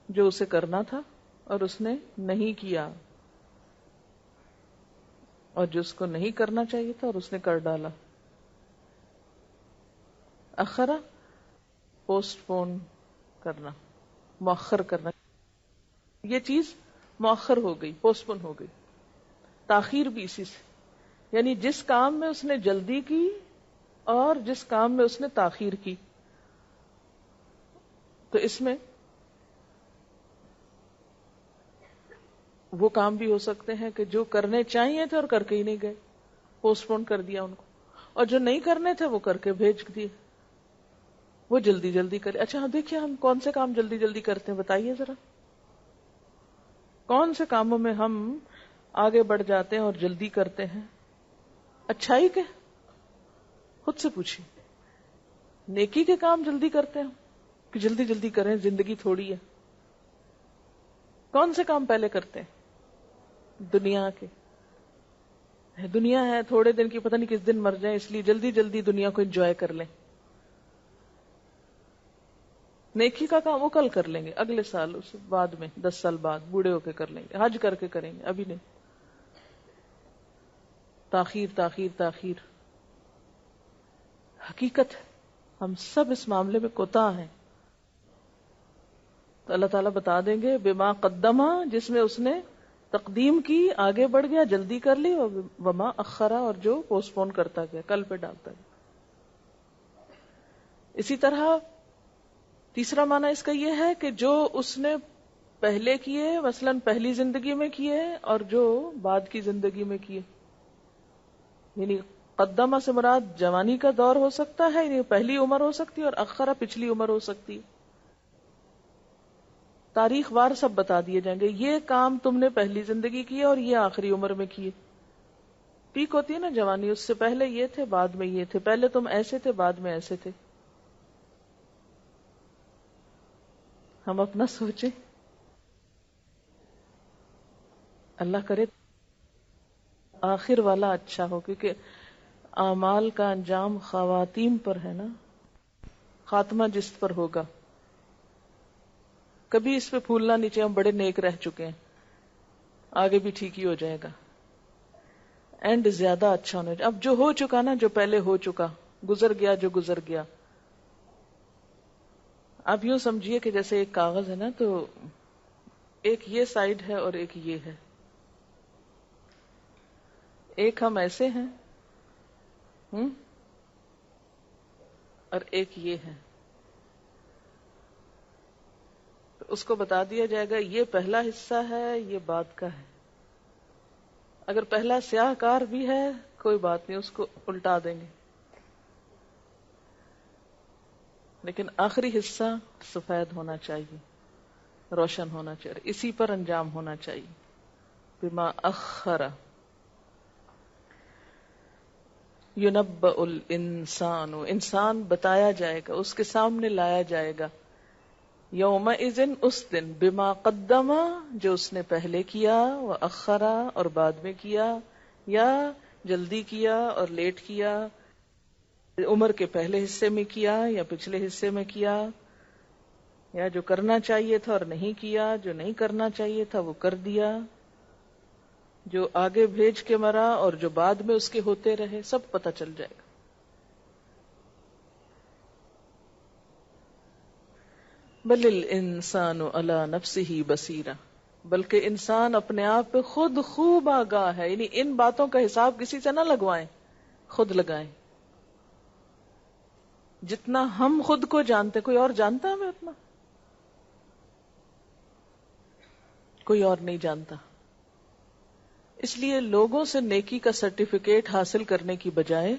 جو اسے کرنا تھا اور اس نے نہیں کیا، اور جو اس کو نہیں کرنا چاہیے تھا اور اس نے کر ڈالا. اخرا پوسٹ پون کرنا، مؤخر کرنا، یہ چیز مؤخر ہو گئی، پوسٹ پون ہو گئی. تاخیر بھی اسی سے، یعنی جس کام میں اس نے جلدی کی اور جس کام میں اس نے تاخیر کی، تو اس میں وہ کام بھی ہو سکتے ہیں کہ جو کرنے چاہیے تھے اور کر کے ہی نہیں گئے، پوسٹ پون کر دیا ان کو، اور جو نہیں کرنے تھے وہ کر کے بھیج دیے، وہ جلدی جلدی کرے. اچھا ہاں دیکھیے ہم کون سے کام جلدی جلدی کرتے ہیں، بتائیے ذرا کون سے کاموں میں ہم آگے بڑھ جاتے ہیں اور جلدی کرتے ہیں اچھائی کے؟ خود سے پوچھیے. نیکی کے کام جلدی کرتے ہیں کہ جلدی جلدی کریں، زندگی تھوڑی ہے. کون سے کام پہلے کرتے ہیں؟ دنیا کے. دنیا ہے تھوڑے دن کی، پتہ نہیں کس دن مر جائیں، اس لیے جلدی جلدی دنیا کو انجوائے کر لیں. نیکی کا کام وہ کل کر لیں گے، اگلے سال، اس بعد میں 10 سال بعد بوڑھے ہو کے کر لیں گے، حج کر کے کریں گے، ابھی نہیں. تاخیر تاخیر تاخیر. حقیقت ہم سب اس معاملے میں کوتاہ ہیں. تو اللہ تعالیٰ بتا دیں گے بما قدما، جس میں اس نے تقدیم کی، آگے بڑھ گیا، جلدی کر لی، اور وما اخرا، اور جو پوسٹ پون کرتا گیا، کل پہ ڈالتا گیا. اسی طرح تیسرا معنی اس کا یہ ہے کہ جو اس نے پہلے کیے، مثلا پہلی زندگی میں کیے، اور جو بعد کی زندگی میں کیے. یعنی قدمہ سے مراد جوانی کا دور ہو سکتا ہے، یعنی پہلی عمر ہو سکتی ہے، اور اخرا پچھلی عمر ہو سکتی ہے. تاریخ وار سب بتا دیے جائیں گے، یہ کام تم نے پہلی زندگی کیے اور یہ آخری عمر میں کیے. پیک ہوتی ہے نا جوانی، اس سے پہلے یہ تھے، بعد میں یہ تھے، پہلے تم ایسے تھے، بعد میں ایسے تھے. ہم اپنا سوچیں، اللہ کرے آخر والا اچھا ہو، کیونکہ اعمال کا انجام خواتین پر ہے نا. خاتمہ جس پر ہوگا، کبھی اس پہ پھولنا نہیں چاہیے ہم بڑے نیک رہ چکے ہیں، آگے بھی ٹھیک ہی ہو جائے گا. اینڈ زیادہ اچھا ہونا چاہیے. اب جو ہو چکا نا، جو پہلے ہو چکا، گزر گیا جو گزر گیا. اب یوں سمجھیے کہ جیسے ایک کاغذ ہے نا، تو ایک یہ سائڈ ہے اور ایک یہ ہے. ایک ہم ایسے ہیں اور ایک یہ ہے. تو اس کو بتا دیا جائے گا یہ پہلا حصہ ہے، یہ بعد کا ہے. اگر پہلا سیاہ کار بھی ہے کوئی بات نہیں، اس کو الٹا دیں گے، لیکن آخری حصہ سفید ہونا چاہیے، روشن ہونا چاہیے، اسی پر انجام ہونا چاہیے. بما اخر ينبأ الانسان، انسان بتایا جائے گا، اس کے سامنے لایا جائے گا. یومئذ، اس دن، بما قدم، جو اس نے پہلے کیا، واخر، اور بعد میں کیا، یا جلدی کیا اور لیٹ کیا، عمر کے پہلے حصے میں کیا یا پچھلے حصے میں کیا، یا جو کرنا چاہیے تھا اور نہیں کیا، جو نہیں کرنا چاہیے تھا وہ کر دیا، جو آگے بھیج کے مرا اور جو بعد میں اس کے ہوتے رہے، سب پتہ چل جائے گا. بل الانسان علی نفسہ بصیرہ، بلکہ انسان اپنے آپ پہ خود خوب آگاہ ہے. یعنی ان باتوں کا حساب کسی سے نہ لگوائیں، خود لگائیں. جتنا ہم خود کو جانتے، کوئی اور جانتا ہمیں اتنا؟ کوئی اور نہیں جانتا. اس لیے لوگوں سے نیکی کا سرٹیفکیٹ حاصل کرنے کی بجائے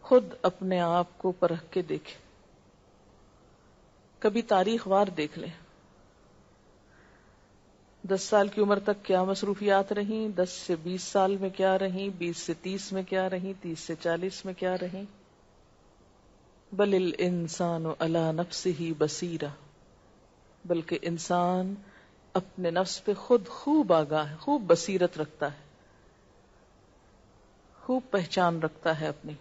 خود اپنے آپ کو پرکھ کے دیکھیں. کبھی تاریخ وار دیکھ لیں، 10 سال کی عمر تک کیا مصروفیات رہیں، 10 سے 20 سال میں کیا رہیں، 20 سے 30 میں کیا رہیں، 30 سے 40 میں کیا رہیں. بل الانسان علی نفسہ بصیرہ، بلکہ انسان اپنے نفس پہ خود خوب آگاہ ہے، خوب بصیرت رکھتا ہے، خوب پہچان رکھتا ہے اپنی.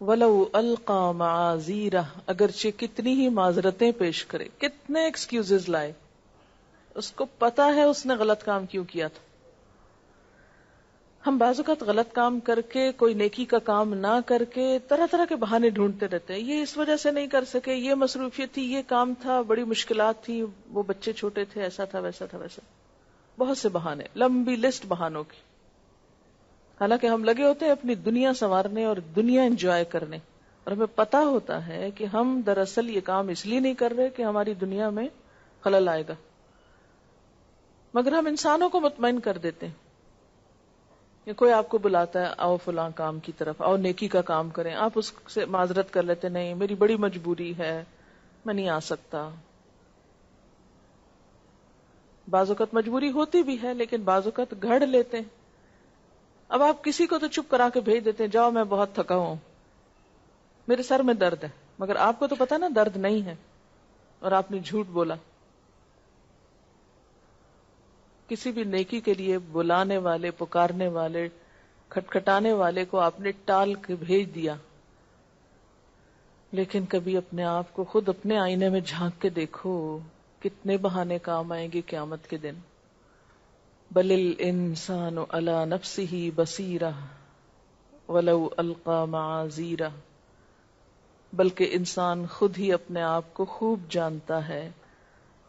وَلَوْ أَلْقَى مَعَاذِيرَهْ، اگرچہ کتنی ہی معذرتیں پیش کرے، کتنے ایکسکیوزز لائے، اس کو پتا ہے اس نے غلط کام کیوں کیا تھا. ہم بعض اوقات غلط کام کر کے، کوئی نیکی کا کام نہ کر کے، طرح طرح کے بہانے ڈھونڈتے رہتے ہیں. یہ اس وجہ سے نہیں کر سکے، یہ مصروفیت تھی، یہ کام تھا، بڑی مشکلات تھی، وہ بچے چھوٹے تھے، ایسا تھا ویسا تھا ویسا. بہت سے بہانے، لمبی لسٹ بہانوں کی. حالانکہ ہم لگے ہوتے ہیں اپنی دنیا سنوارنے اور دنیا انجوائے کرنے، اور ہمیں پتا ہوتا ہے کہ ہم دراصل یہ کام اس لیے نہیں کر رہے کہ ہماری دنیا میں خلل آئے گا، مگر ہم انسانوں کو مطمئن کر دیتے ہیں. کہ کوئی آپ کو بلاتا ہے، آؤ فلاں کام کی طرف، آؤ نیکی کا کام کریں، آپ اس سے معذرت کر لیتے، نہیں میری بڑی مجبوری ہے، میں نہیں آ سکتا. بعض اوقات مجبوری ہوتی بھی ہے، لیکن بعض اوقات گھڑ لیتے ہیں. اب آپ کسی کو تو چپ کرا کے بھیج دیتے ہیں، جاؤ میں بہت تھکا ہوں، میرے سر میں درد ہے، مگر آپ کو تو پتا نا درد نہیں ہے، اور آپ نے جھوٹ بولا. کسی بھی نیکی کے لیے بلانے والے، پکارنے والے، کھٹکھٹانے والے کو آپ نے ٹال کے بھیج دیا. لیکن کبھی اپنے آپ کو خود اپنے آئینے میں جھانک کے دیکھو، کتنے بہانے کام آئیں گے قیامت کے دن. بل الانسان علی نفسہ بصیرہ ولو القی معاذیرہ. بلکہ انسان خود ہی اپنے آپ کو خوب جانتا ہے،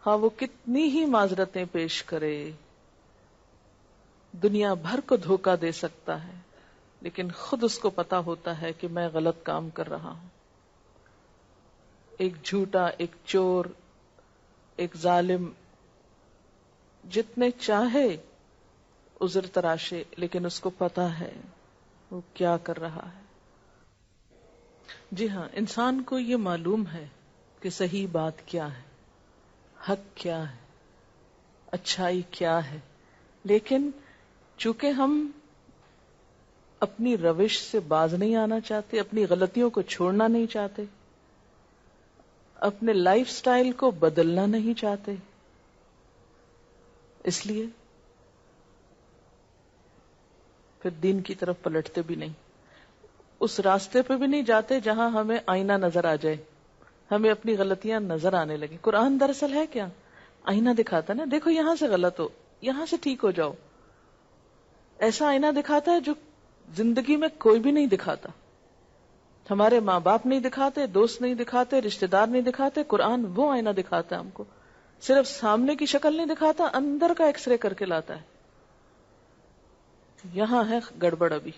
ہاں وہ کتنی ہی معذرتیں پیش کرے، دنیا بھر کو دھوکہ دے سکتا ہے، لیکن خود اس کو پتا ہوتا ہے کہ میں غلط کام کر رہا ہوں. ایک جھوٹا، ایک چور، ایک ظالم جتنے چاہے عذر تراشے، لیکن اس کو پتا ہے وہ کیا کر رہا ہے. جی ہاں، انسان کو یہ معلوم ہے کہ صحیح بات کیا ہے، حق کیا ہے، اچھائی کیا ہے، لیکن چونکہ ہم اپنی روش سے باز نہیں آنا چاہتے، اپنی غلطیوں کو چھوڑنا نہیں چاہتے، اپنے لائف سٹائل کو بدلنا نہیں چاہتے، اس لیے پھر دین کی طرف پلٹتے بھی نہیں، اس راستے پہ بھی نہیں جاتے جہاں ہمیں آئینہ نظر آ جائے، ہمیں اپنی غلطیاں نظر آنے لگیں. قرآن دراصل ہے کیا؟ آئینہ دکھاتا نا، دیکھو یہاں سے غلط ہو، یہاں سے ٹھیک ہو جاؤ. ایسا آئینہ دکھاتا ہے جو زندگی میں کوئی بھی نہیں دکھاتا. ہمارے ماں باپ نہیں دکھاتے، دوست نہیں دکھاتے، رشتہ دار نہیں دکھاتے. قرآن وہ آئینہ دکھاتا ہے ہم کو، صرف سامنے کی شکل نہیں دکھاتا، اندر کا ایکس رے کر کے لاتا ہے. یہاں ہے گڑبڑ. ابھی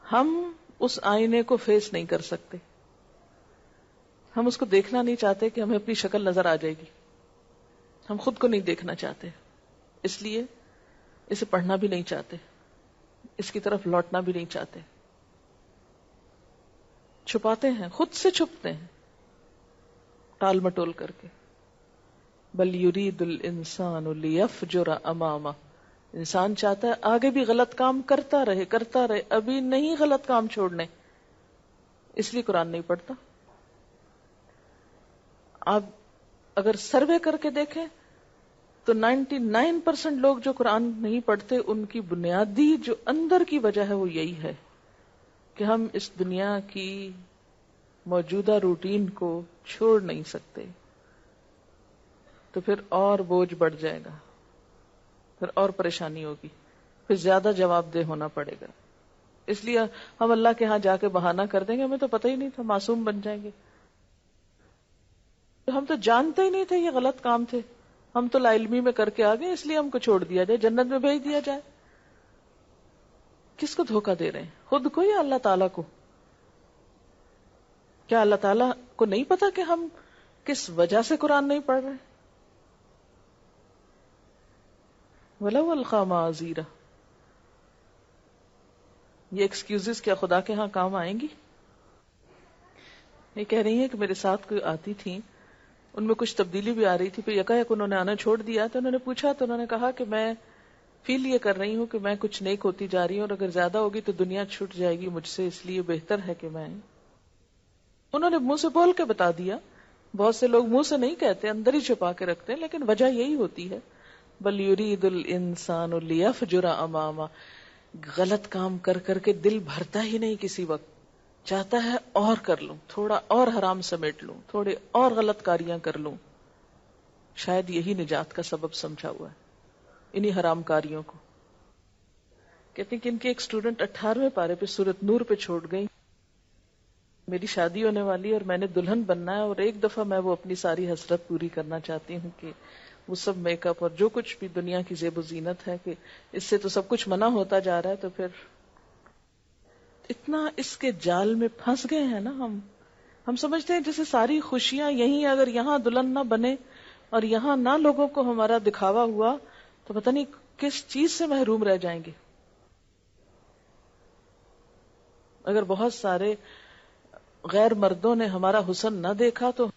ہم اس آئینے کو فیس نہیں کر سکتے، ہم اس کو دیکھنا نہیں چاہتے کہ ہمیں اپنی شکل نظر آ جائے گی، ہم خود کو نہیں دیکھنا چاہتے، اس لیے اسے پڑھنا بھی نہیں چاہتے، اس کی طرف لوٹنا بھی نہیں چاہتے، چھپاتے ہیں، خود سے چھپتے ہیں ٹال مٹول کر کے. بل یرید الانسان لیفجر امامہ. انسان چاہتا ہے آگے بھی غلط کام کرتا رہے، ابھی نہیں غلط کام چھوڑنے، اس لیے قرآن نہیں پڑھتا. آپ اگر سروے کر کے دیکھیں تو 99% لوگ جو قرآن نہیں پڑھتے، ان کی بنیادی جو اندر کی وجہ ہے وہ یہی ہے کہ ہم اس دنیا کی موجودہ روٹین کو چھوڑ نہیں سکتے. تو پھر اور بوجھ بڑھ جائے گا، پھر اور پریشانی ہوگی، پھر زیادہ جواب دہ ہونا پڑے گا. اس لیے ہم اللہ کے ہاں جا کے بہانہ کر دیں گے، ہمیں تو پتہ ہی نہیں تھا، معصوم بن جائیں گے. ہم تو جانتے ہی نہیں تھے یہ غلط کام تھے، ہم تو لا علمی میں کر کے آ گئے، اس لیے ہم کو چھوڑ دیا جائے، جنت میں بھیج دیا جائے. کس کو دھوکہ دے رہے ہیں، خود کو یا اللہ تعالیٰ کو؟ کیا اللہ تعالیٰ کو نہیں پتا کہ ہم کس وجہ سے قرآن نہیں پڑھ رہے؟ وَلَوْ أَلْقَىٰ مَعَاذِيرَهْ. یہ ایکسکیوزز کیا خدا کے ہاں کام آئیں گی؟ یہ کہہ رہی ہیں کہ میرے ساتھ کوئی آتی تھی، ان میں کچھ تبدیلی بھی آ رہی تھی، پھر یکایک انہوں نے آنا چھوڑ دیا. تو انہوں نے پوچھا تو انہوں نے کہا کہ میں فیل یہ کر رہی ہوں کہ میں کچھ نیک ہوتی جا رہی ہوں، اور اگر زیادہ ہوگی تو دنیا چھوٹ جائے گی مجھ سے، اس لیے بہتر ہے کہ میں. انہوں نے منہ سے بول کے بتا دیا. بہت سے لوگ منہ سے نہیں کہتے، اندر ہی چھپا کے رکھتے ہیں، لیکن وجہ یہی ہوتی ہے. بل یرید الانسان لیفجر امامہ. غلط کام کر کر کے دل بھرتا ہی نہیں کسی وقت، چاہتا ہے اور کر لوں، تھوڑا اور حرام سمیٹ لوں، تھوڑے اور غلط کاریاں کر لوں. شاید یہی نجات کا سبب سمجھا ہوا ہے، انہی حرام کاریوں کو. کہتے ہیں کہ ان کے ایک اسٹوڈنٹ 18ویں پارے پہ سورۃ نور پہ چھوڑ گئی. میری شادی ہونے والی اور میں نے دلہن بننا ہے، اور ایک دفعہ میں وہ اپنی ساری حسرت پوری کرنا چاہتی ہوں کہ وہ سب میک اپ اور جو کچھ بھی دنیا کی زیب و زینت ہے، کہ اس سے تو سب کچھ منع ہوتا جا رہا ہے. تو پھر اتنا اس کے جال میں پھنس گئے ہیں نا ہم سمجھتے ہیں جیسے ساری خوشیاں یہیں، اگر یہاں دلہن نہ بنے اور یہاں نہ لوگوں کو ہمارا دکھاوا ہوا تو پتہ نہیں کس چیز سے محروم رہ جائیں گے. اگر بہت سارے غیر مردوں نے ہمارا حسن نہ دیکھا تو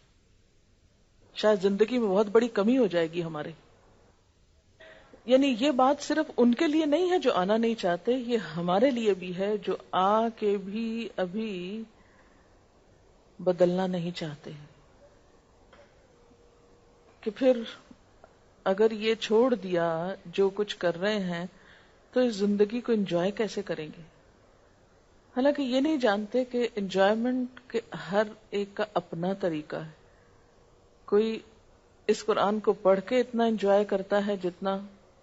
شاید زندگی میں بہت بڑی کمی ہو جائے گی ہمارے. یعنی یہ بات صرف ان کے لیے نہیں ہے جو آنا نہیں چاہتے، یہ ہمارے لیے بھی ہے جو آ کے بھی ابھی بدلنا نہیں چاہتے، کہ پھر اگر یہ چھوڑ دیا جو کچھ کر رہے ہیں تو اس زندگی کو انجوائے کیسے کریں گے؟ حالانکہ یہ نہیں جانتے کہ انجوائمنٹ کے ہر ایک کا اپنا طریقہ ہے. کوئی اس قرآن کو پڑھ کے اتنا انجوائے کرتا ہے جتنا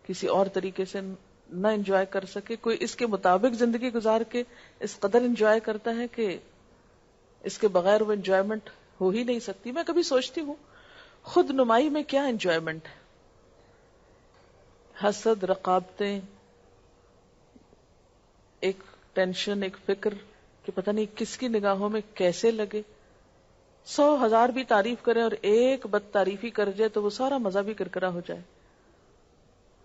کسی اور طریقے سے نہ انجوائے کر سکے، کوئی اس کے مطابق زندگی گزار کے اس قدر انجوائے کرتا ہے کہ اس کے بغیر وہ انجوائمنٹ ہو ہی نہیں سکتی. میں کبھی سوچتی ہوں خود نمائی میں کیا انجوائمنٹ ہے؟ حسد، رقابتیں، ایک ٹینشن، ایک فکر کہ پتہ نہیں کس کی نگاہوں میں کیسے لگے. 100,000 بھی تعریف کریں اور ایک بد تعریفی کر جائے تو وہ سارا مزہ بھی کرکرا ہو جائے.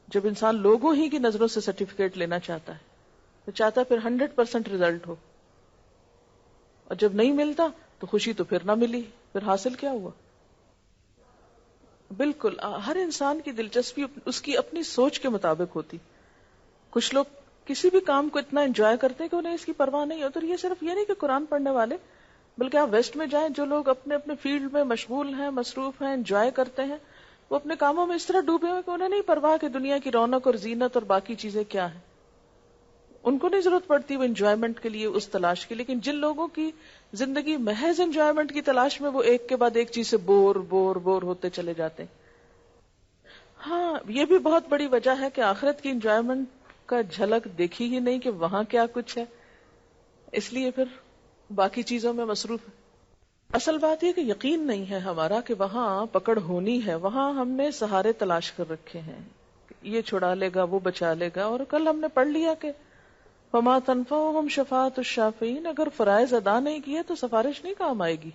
جب انسان لوگوں ہی کی نظروں سے سرٹیفکیٹ لینا چاہتا ہے تو چاہتا ہے پھر 100% ریزلٹ ہو، اور جب نہیں ملتا تو خوشی تو پھر نہ ملی، پھر حاصل کیا ہوا؟ بالکل ہر انسان کی دلچسپی اس کی اپنی سوچ کے مطابق ہوتی. کچھ لوگ کسی بھی کام کو اتنا انجوائے کرتے ہیں کہ انہیں اس کی پرواہ نہیں ہوتی. یہ صرف یہ نہیں کہ قرآن پڑھنے والے، بلکہ آپ ویسٹ میں جائیں، جو لوگ اپنے اپنے فیلڈ میں مشغول ہیں، مصروف ہیں، انجوائے کرتے ہیں، وہ اپنے کاموں میں اس طرح ڈوبے ہوئے کہ انہیں نہیں پرواہ کہ دنیا کی رونق اور زینت اور باقی چیزیں کیا ہیں. ان کو نہیں ضرورت پڑتی وہ انجوائمنٹ کے لیے، اس تلاش کی. لیکن جن لوگوں کی زندگی محض انجوائمنٹ کی تلاش میں، وہ ایک کے بعد ایک چیز سے بور ہوتے چلے جاتے ہیں. ہاں یہ بھی بہت بڑی وجہ ہے کہ آخرت کی انجوائمنٹ کا جھلک دیکھی ہی نہیں کہ وہاں کیا کچھ ہے، اس لیے پھر باقی چیزوں میں مصروف ہے. اصل بات یہ کہ یقین نہیں ہے ہمارا کہ وہاں پکڑ ہونی ہے. وہاں ہم نے سہارے تلاش کر رکھے ہیں، یہ چھڑا لے گا، وہ بچا لے گا. اور کل ہم نے پڑھ لیا کہ فما تنفعهم شفاعت الشافعین، اگر فرائض ادا نہیں کیے تو سفارش نہیں کام آئے گی.